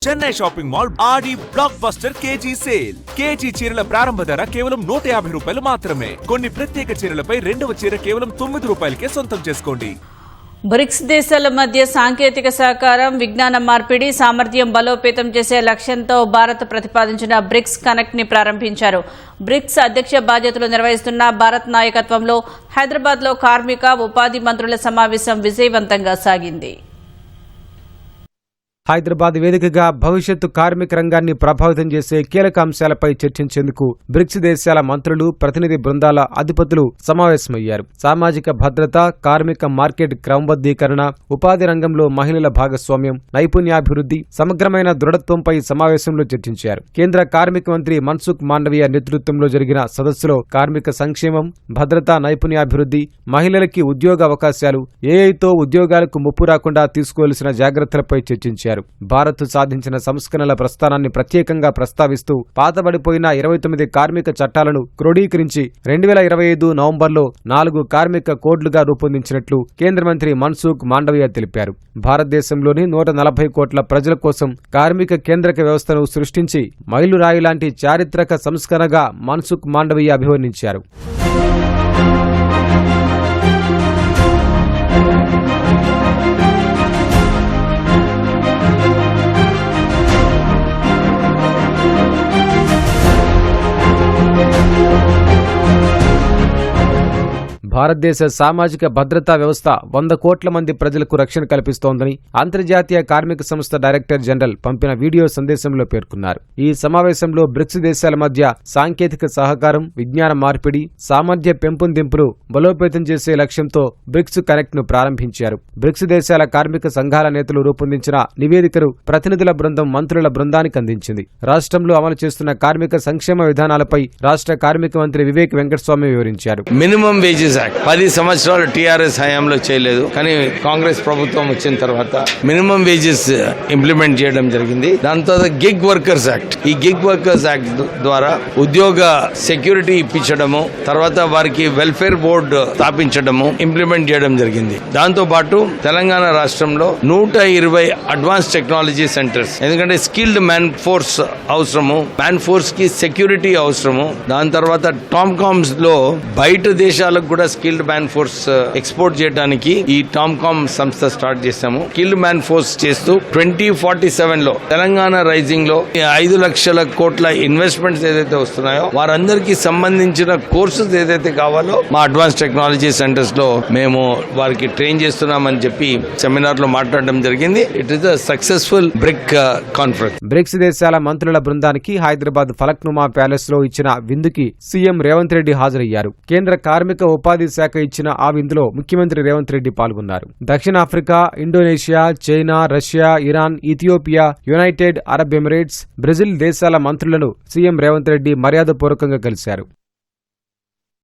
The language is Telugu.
Chennai shopping mall Aadi blockbuster KG sale. KG చీరల ప్రారంభ ధర కేవలం 150 రూపాయలు మాత్రమే. కొన్ని ప్రత్యేక చీరలపై రెండవ చీర కేవలం 9 రూపాయలకే సొంతం చేసుకోండి. బ్రిక్స్ దేశాల మధ్య సాంకేతిక సహకారం, విజ్ఞాన మార్పిడి, సామర్థ్యం బలోపేతం చేసే లక్ష్యంతో భారత్ ప్రతిపాదించిన బ్రిక్స్ కనెక్ట్ ని ప్రారంభించారు. బ్రిక్స్ అధ్యక్ష బాధ్యతలు నిర్వహిస్తున్న భారత్ నాయకత్వంలో హైదరాబాద్లో కార్మిక, ఉపాధి మంత్రుల సమావేశం విజయవంతంగా సాగింది. హైదరాబాద్ వేదికగా భవిష్యత్తు కార్మిక రంగాన్ని ప్రభావితం చేసే కీలక అంశాలపై చర్చించేందుకు బ్రిక్స్ దేశాల మంత్రులు, ప్రతినిధి బృందాల అధిపతులు సమావేశమయ్యారు. సామాజిక భద్రత, కార్మిక మార్కెట్ క్రమబద్దీకరణ, ఉపాధి రంగంలో మహిళల భాగస్వామ్యం, నైపుణ్యాభివృద్ధి, సమగ్రమైన దృఢత్వంపై సమావేశంలో చర్చించారు. కేంద్ర కార్మిక మంత్రి మన్సుఖ్ మాండవీయ నేతృత్వంలో జరిగిన సదస్సులో కార్మిక సంక్షేమం, భద్రత, నైపుణ్యాభివృద్ధి, మహిళలకి ఉద్యోగ అవకాశాలు, ఏఐతో ఉద్యోగాలకు ముప్పు రాకుండా తీసుకోవాల్సిన జాగ్రత్తలపై చర్చించారు. భారత్ సాధించిన సంస్కరణల ప్రస్థానాన్ని ప్రత్యేకంగా ప్రస్తావిస్తూ పాతబడిపోయిన 29 కార్మిక చట్టాలను క్రోడీకరించి 2025 నవంబర్లో 4 కార్మిక కోడ్లుగా రూపొందించినట్లు కేంద్ర మంత్రి మన్సుఖ్ మాండవీయ తెలిపారు. భారతదేశంలోని 140 కోట్ల ప్రజల కోసం కార్మిక కేంద్రక వ్యవస్థను సృష్టించి మైలురాయి లాంటి చారిత్రక సంస్కరణగా మన్సుఖ్ మాండవీయ అభివర్ణించారు. భారతదేశ సామాజిక భద్రతా వ్యవస్థ 100 కోట్ల మంది ప్రజలకు రక్షణ కల్పిస్తోందని అంతర్జాతీయ కార్మిక సంస్థ డైరెక్టర్ జనరల్ పంపిన వీడియో సందేశంలో పేర్కొన్నారు. ఈ సమావేశంలో బ్రిక్స్ దేశాల మధ్య సాంకేతిక సహకారం, విజ్ఞాన మార్పిడి, సామర్థ్య పెంపొందింపును బలోపేతం చేసే లక్ష్యంతో బ్రిక్స్ కనెక్ట్ ను ప్రారంభించారు. బ్రిక్స్ దేశాల కార్మిక సంఘాల నేతలు రూపొందించిన నివేదికను ప్రతినిధుల బృందం మంత్రుల బృందానికి అందించింది. రాష్ట్రంలో అమలు చేస్తున్న కార్మిక సంక్షేమ విధానాలపై రాష్ట్ర కార్మిక మంత్రి వివేక్ వెంకటస్వామి వివరించారు. మినిమం వేజెస్ 10 సంవత్సరాలు టీఆర్ఎస్ హయాంలో చేయలేదు, కానీ కాంగ్రెస్ ప్రభుత్వం వచ్చిన తర్వాత మినిమం వేజెస్ ఇంప్లిమెంట్ చేయడం జరిగింది. దాని తర్వాత గిగ్ వర్కర్స్ యాక్ట్, ఈ గిగ్ వర్కర్స్ యాక్ట్ ద్వారా ఉద్యోగ సెక్యూరిటీ ఇప్పించడము, తర్వాత వారికి వెల్ఫేర్ బోర్డు స్థాపించడము ఇంప్లిమెంట్ చేయడం జరిగింది. దాంతో పాటు తెలంగాణ రాష్ట్రంలో 120 అడ్వాన్స్ టెక్నాలజీ సెంటర్స్, ఎందుకంటే స్కిల్డ్ మ్యాన్ ఫోర్స్ అవసరము, మ్యాన్ ఫోర్స్ కి సెక్యూరిటీ అవసరము. దాని తర్వాత టామ్కామ్స్ లో బయట దేశాలకు కూడా స్కిల్డ్ మ్యాన్ ఫోర్స్ ఎక్స్పోర్ట్ చేయడానికి ఈ టామ్కామ్ సంస్థ స్టార్ట్ చేశాము. స్కిల్డ్ మ్యాన్ ఫోర్స్ చేస్తూ 2047 లో తెలంగాణ రైజింగ్ లో 5 లక్షల కోట్ల ఇన్వెస్ట్మెంట్స్ ఏదైతే వస్తున్నాయో వారందరికీ సంబంధించిన కోర్సెస్ ఏదైతే కావాలో మా అడ్వాన్స్ టెక్నాలజీ సెంటర్స్ లో మేము వారికి ట్రైన్ చేస్తున్నామని చెప్పి సెమినార్ లో మాట్లాడడం జరిగింది. It is a successful BRIC conference. BRICS దేశాల మంత్రుల బృందానికి హైదరాబాద్ ఫలక్నుమా ప్యాలెస్ లో ఇచ్చిన విందుకి సీఎం రేవంత్ రెడ్డి హాజరయ్యారు. కేంద్ర కార్మిక ఉపాధి శాఖ ఇచ్చిన ఆ విందులో ముఖ్యమంత్రి రేవంత్ రెడ్డి పాల్గొన్నారు. దక్షిణాఫ్రికా, Indonesia, China, Russia, Iran, Ethiopia, United Arab Emirates, Brazil దేశాల మంత్రులను సీఎం రేవంత్ రెడ్డి మర్యాదపూర్వకంగా కలిశారు.